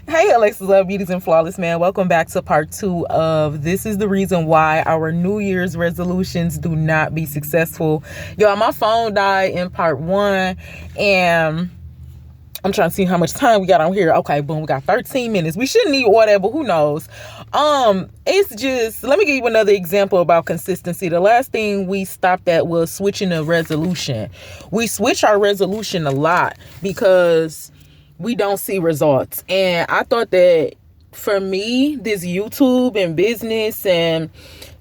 Hey, Alexus, Love Beauties and Flawless Man. Welcome back to part 2 of This is the Reason Why Our New Year's Resolutions Do Not Be Successful. Y'all, my phone died in part 1, and I'm trying to see how much time we got on here. Okay, boom, we got 13 minutes. We shouldn't need all that, but who knows? It's just, let me give you another example about consistency. The last thing we stopped at was switching a resolution. We switch our resolution a lot because we don't see results. And I thought that for me, this YouTube and business and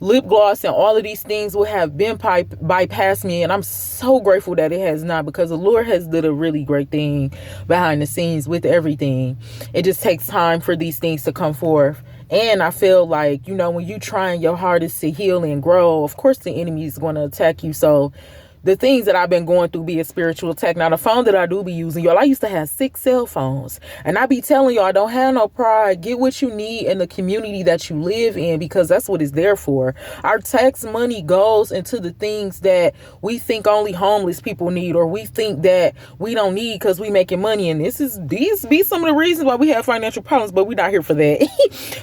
lip gloss and all of these things would have been bypassed me, and I'm so grateful that it has not, because the Lord has did a really great thing behind the scenes with everything. It just takes time for these things to come forth. And I feel like, when you trying your hardest to heal and grow, of course the enemy is going to attack you. So the things that I've been going through be a spiritual attack. Now, the phone that I do be using, y'all, I used to have 6 cell phones. And I be telling y'all, don't have no pride. Get what you need in the community that you live in, because that's what it's there for. Our tax money goes into the things that we think only homeless people need, or we think that we don't need because we making money. And these be some of the reasons why we have financial problems, but we're not here for that.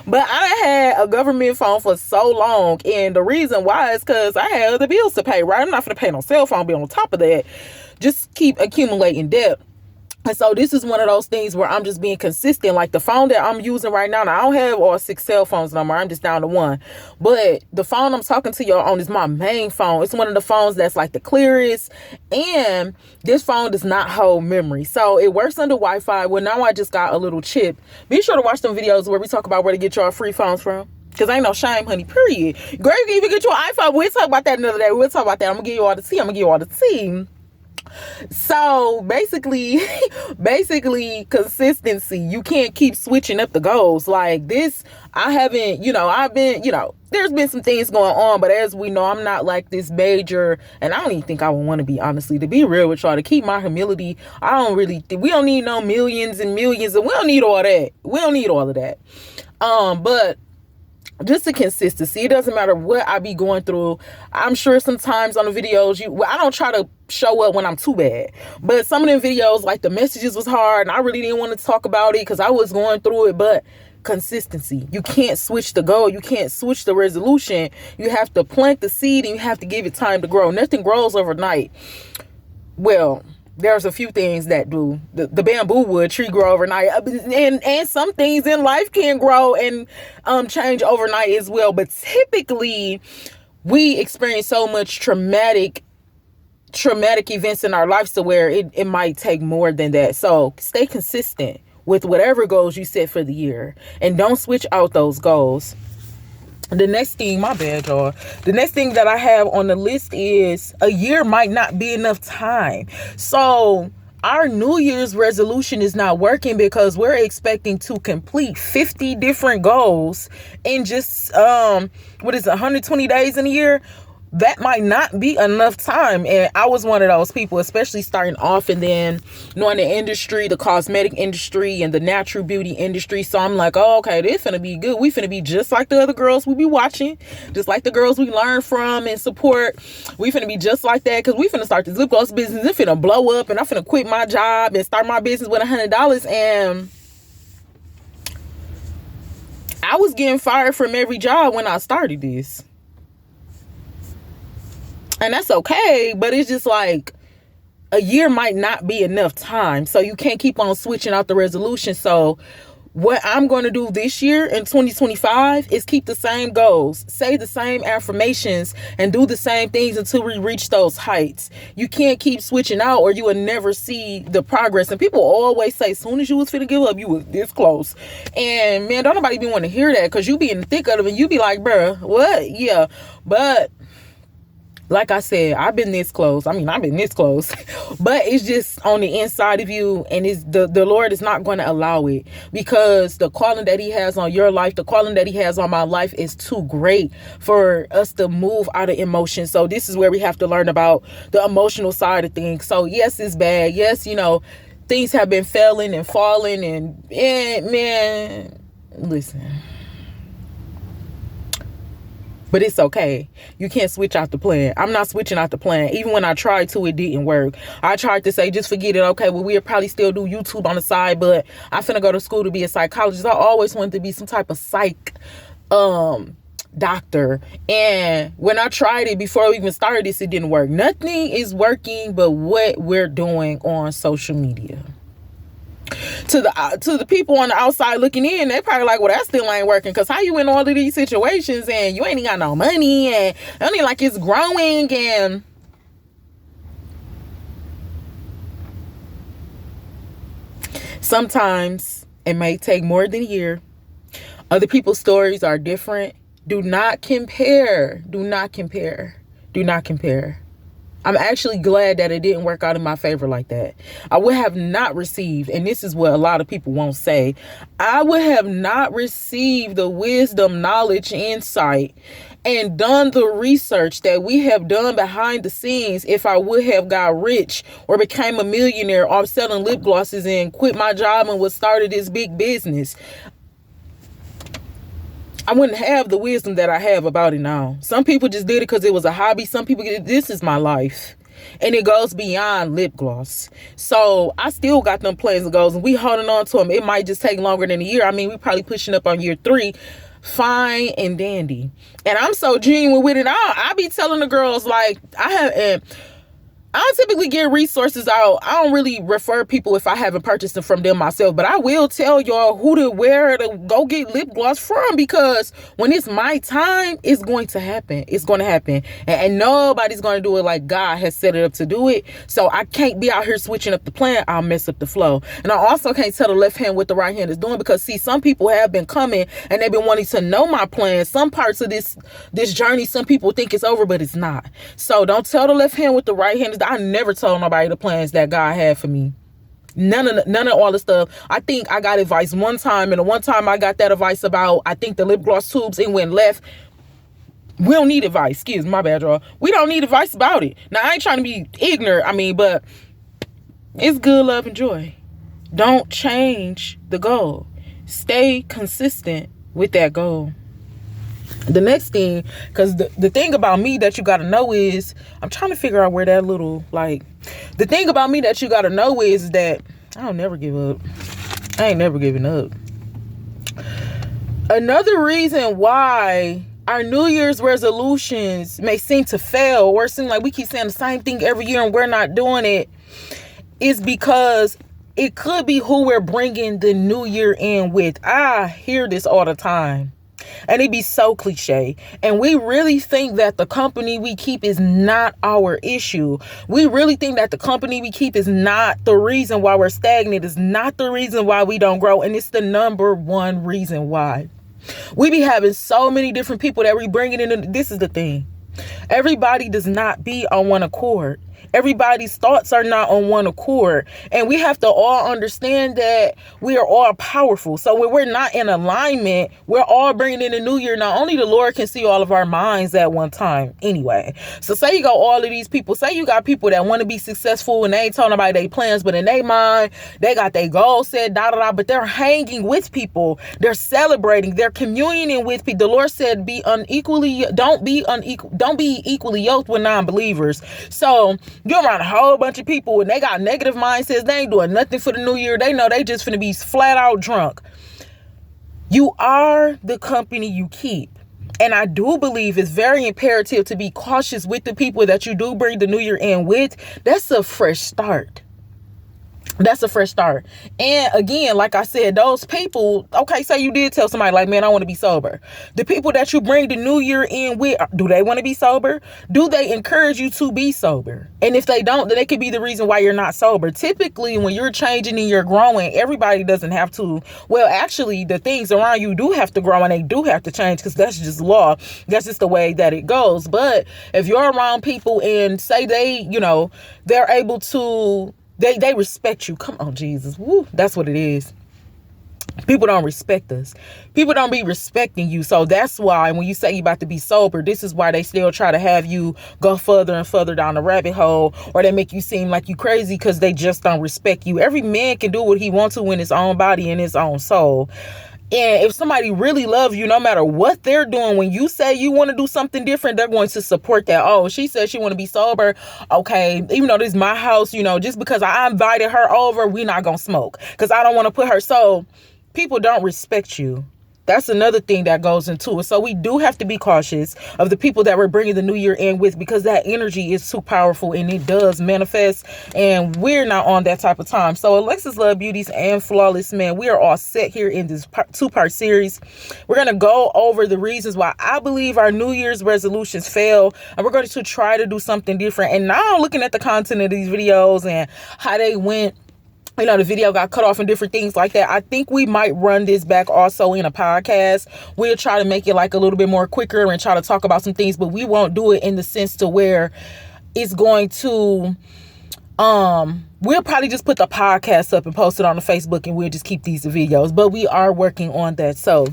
But I had a government phone for so long. And the reason why is because I had other bills to pay, right? I'm not going to pay no cell phone bill on top of that. Just keep accumulating debt. And so this is one of those things where I'm just being consistent. Like the phone that I'm using right now, I don't have all 6 cell phones no more. I'm just down to 1. But the phone I'm talking to y'all on is my main phone. It's one of the phones that's like the clearest. And this phone does not hold memory. So it works under Wi-Fi. Well, now I just got a little chip. Be sure to watch them videos where we talk about where to get y'all free phones from. Because ain't no shame, honey, period. Girl, you can even get you an iPhone. We'll talk about that another day. We'll talk about that. I'm going to give you all the tea. So basically consistency. You can't keep switching up the goals like this. I've been, there's been some things going on, but as we know, I'm not like this major, and I don't even think I would want to be, honestly, to be real with y'all, to keep my humility. We don't need no millions and millions, and we don't need all that. We don't need all of that. But just the consistency. It doesn't matter what I be going through. I'm sure sometimes on the videos, I don't try to show up when I'm too bad. But some of them videos, like the messages was hard, and I really didn't want to talk about it because I was going through it. But consistency. You can't switch the goal. You can't switch the resolution. You have to plant the seed, and you have to give it time to grow. Nothing grows overnight. Well, there's a few things that do. The bamboo wood tree grow overnight, and some things in life can grow and change overnight as well. But typically, we experience so much traumatic events in our lives to where it might take more than that. So stay consistent with whatever goals you set for the year, and don't switch out those goals. The next thing, my bad, y'all. The next thing that I have on the list is a year might not be enough time. So our New Year's resolution is not working because we're expecting to complete 50 different goals in just, 120 days in a year. That might not be enough time. And I was one of those people, especially starting off and then knowing the industry, the cosmetic industry and the natural beauty industry. So I'm like, oh, okay, this finna be good. We finna be just like the other girls we be watching, just like the girls we learn from and support. We finna be just like that because we finna start this lip gloss business. It finna blow up, and I'm finna quit my job and start my business with $100. And I was getting fired from every job when I started this. And that's okay, but it's just like a year might not be enough time. So you can't keep on switching out the resolution. So what I'm going to do this year in 2025 is keep the same goals, say the same affirmations, and do the same things until we reach those heights. You can't keep switching out, or you will never see the progress. And people always say, as soon as you was finna give up, you was this close. And man, don't nobody be want to hear that, because you be in the thick of it and you be like, bruh, what? Yeah. But like I said, I've been this close. I've been this close. But it's just on the inside of you, and it's the Lord is not going to allow it, because the calling that he has on your life, the calling that he has on my life is too great for us to move out of emotion. So this is where we have to learn about the emotional side of things. So yes, it's bad. Yes, things have been failing and falling, and man, listen. But it's okay. You can't switch out the plan. I'm not switching out the plan. Even when I tried to, it didn't work. I tried to say, just forget it. Okay, well, we'll probably still do YouTube on the side, but I'm finna go to school to be a psychologist. I always wanted to be some type of psych doctor. And when I tried it before we even started this, it didn't work. Nothing is working but what we're doing on social media. To the people on the outside looking in, they probably like, well, that still ain't working, because how you in all of these situations and you ain't got no money and only like it's growing. And sometimes it may take more than a year. Other people's stories are different. Do not compare. Do not compare. Do not compare. I'm actually glad that it didn't work out in my favor like that. I would have not received, and this is what a lot of people won't say, I would have not received the wisdom, knowledge, insight, and done the research that we have done behind the scenes if I would have got rich or became a millionaire off selling lip glosses and quit my job and was started this big business. I wouldn't have the wisdom that I have about it now. Some people just did it because it was a hobby. Some people, this is my life. And it goes beyond lip gloss. So I still got them plans and goals, and we holding on to them. It might just take longer than a year. I mean, we probably pushing up on year 3. Fine and dandy. And I'm so genuine with it. I be telling the girls, like, I don't typically get resources out. I don't really refer people if I haven't purchased them from them myself, but I will tell y'all who to where to go get lip gloss from, because when it's my time, it's going to happen. It's going to happen. And nobody's going to do it like God has set it up to do it. So I can't be out here switching up the plan. I'll mess up the flow. And I also can't tell the left hand what the right hand is doing, because see, some people have been coming and they've been wanting to know my plan. Some parts of this journey, some people think it's over, but it's not. So don't tell the left hand what the right hand is. I never told nobody the plans that God had for me. None of all the stuff. I think I got advice one time, and the one time I got that advice about, I think, the lip gloss tubes, it went left. We don't need advice. Excuse me, my bad, y'all. We don't need advice about it. Now, I ain't trying to be ignorant, but it's good, love, and joy. Don't change the goal. Stay consistent with that goal. The next thing, because the thing about me that you got to know is, I'm trying to figure out where that little, the thing about me that you got to know is that I don't never give up. I ain't never giving up. Another reason why our New Year's resolutions may seem to fail, or seem like we keep saying the same thing every year and we're not doing it, is because it could be who we're bringing the new year in with. I hear this all the time. And it be so cliche. And we really think that the company we keep is not our issue. We really think that the company we keep is not the reason why we're stagnant. It's not the reason why we don't grow. And it's the number one reason why. We be having so many different people that we bringing in. This is the thing. Everybody does not be on one accord. Everybody's thoughts are not on one accord. And we have to all understand that we are all powerful. So when we're not in alignment, we're all bringing in a new year. Not only the Lord can see all of our minds at one time anyway. So say you got all of these people. Say you got people that want to be successful and they ain't telling nobody their plans, but in their mind, they got their goals set, but they're hanging with people. They're celebrating. They're communing with people. The Lord said, don't be equally yoked with non-believers. So you're around a whole bunch of people and they got negative mindsets. They ain't doing nothing for the new year. They know they just finna be flat out drunk. You are the company you keep. And I do believe it's very imperative to be cautious with the people that you do bring the new year in with. That's a fresh start. That's a fresh start. And again, like I said, those people, okay, say you did tell somebody like, man, I want to be sober. The people that you bring the new year in with, do they want to be sober? Do they encourage you to be sober? And if they don't, then it could be the reason why you're not sober. Typically, when you're changing and you're growing, everybody doesn't have to. Well, actually, the things around you do have to grow and they do have to change, because that's just law. That's just the way that it goes. But if you're around people and say they're able to, They respect you. Come on, Jesus. Woo, that's what it is. People don't respect us. People don't be respecting you. So that's why when you say you're about to be sober, this is why they still try to have you go further and further down the rabbit hole, or they make you seem like you crazy because they just don't respect you. Every man can do what he wants to in his own body and his own soul. And if somebody really loves you, no matter what they're doing, when you say you want to do something different, they're going to support that. Oh, she said she want to be sober. Okay, even though this is my house, just because I invited her over, we not going to smoke because I don't want to put her. So people don't respect you. That's another thing that goes into it. So we do have to be cautious of the people that we're bringing the new year in with, because that energy is too powerful and it does manifest, and we're not on that type of time. So Alexus Love Beauties and Flawless Man, we are all set here in this two-part series. We're going to go over the reasons why I believe our New Year's resolutions fail, and we're going to try to do something different. And now looking at the content of these videos and how they went, the video got cut off and different things like that, I think we might run this back also in a podcast. We'll try to make it like a little bit more quicker and try to talk about some things, but we won't do it in the sense to where it's going to, we'll probably just put the podcast up and post it on the Facebook, and we'll just keep these videos, but we are working on that. So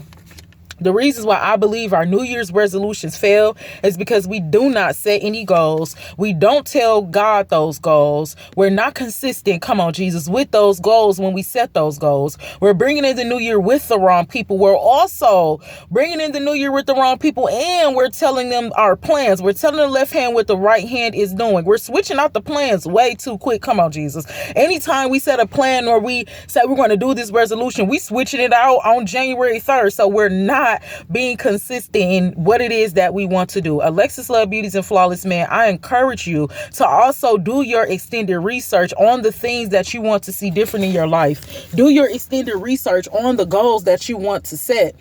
the reasons why I believe our New Year's resolutions fail is because we do not set any goals. We don't tell God those goals. We're not consistent, come on, Jesus, with those goals when we set those goals. We're bringing in the new year with the wrong people. We're also bringing in the new year with the wrong people, and we're telling them our plans. We're telling the left hand what the right hand is doing. We're switching out the plans way too quick, come on, Jesus. Anytime we set a plan or we say we're going to do this resolution, we switching it out on January 3rd. So we're not being consistent in what it is that we want to do. Alexus Love Beauties and Flawless Man, I encourage you to also do your extended research on the things that you want to see different in your life. Do your extended research on the goals that you want to set.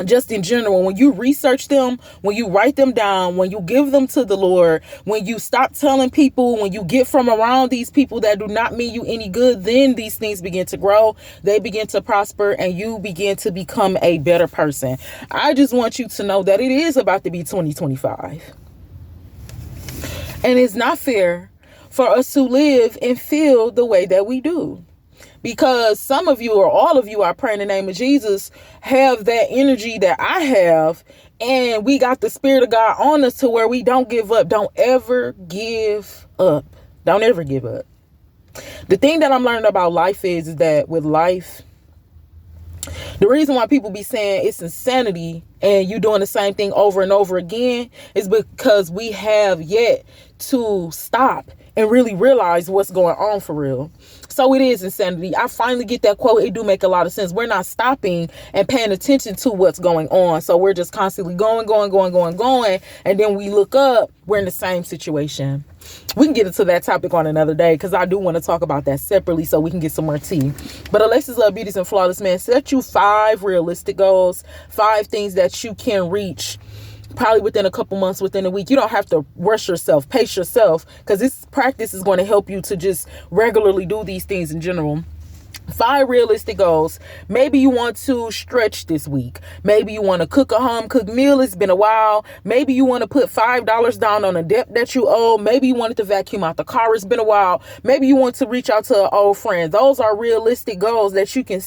Just in general, when you research them, when you write them down, when you give them to the Lord, when you stop telling people, when you get from around these people that do not mean you any good, then these things begin to grow, they begin to prosper, and you begin to become a better person. I just want you to know that it is about to be 2025. And it's not fair for us to live and feel the way that we do. Because some of you, or all of you, I pray in the name of Jesus, have that energy that I have, and we got the Spirit of God on us to where we don't give up. Don't ever give up. Don't ever give up. The thing that I'm learning about life is that with life, the reason why people be saying it's insanity and you doing the same thing over and over again is because we have yet to stop and really realize what's going on for real. So it is insanity. I finally get that quote. It do make a lot of sense. We're not stopping and paying attention to what's going on. So we're just constantly going. And then we look up, we're in the same situation. We can get into that topic on another day, because I do want to talk about that separately so we can get some more tea. But Alexus Love Beauties and Flawless Man, set you 5 realistic goals, 5 things that you can reach probably within a couple months, within a week. You don't have to rush yourself, pace yourself, because this practice is going to help you to just regularly do these things in general. 5 realistic goals. Maybe you want to stretch this week. Maybe you want to cook a home-cooked meal. It's been a while. Maybe you want to put $5 down on a debt that you owe. Maybe you wanted to vacuum out the car. It's been a while. Maybe you want to reach out to an old friend. Those are realistic goals that you can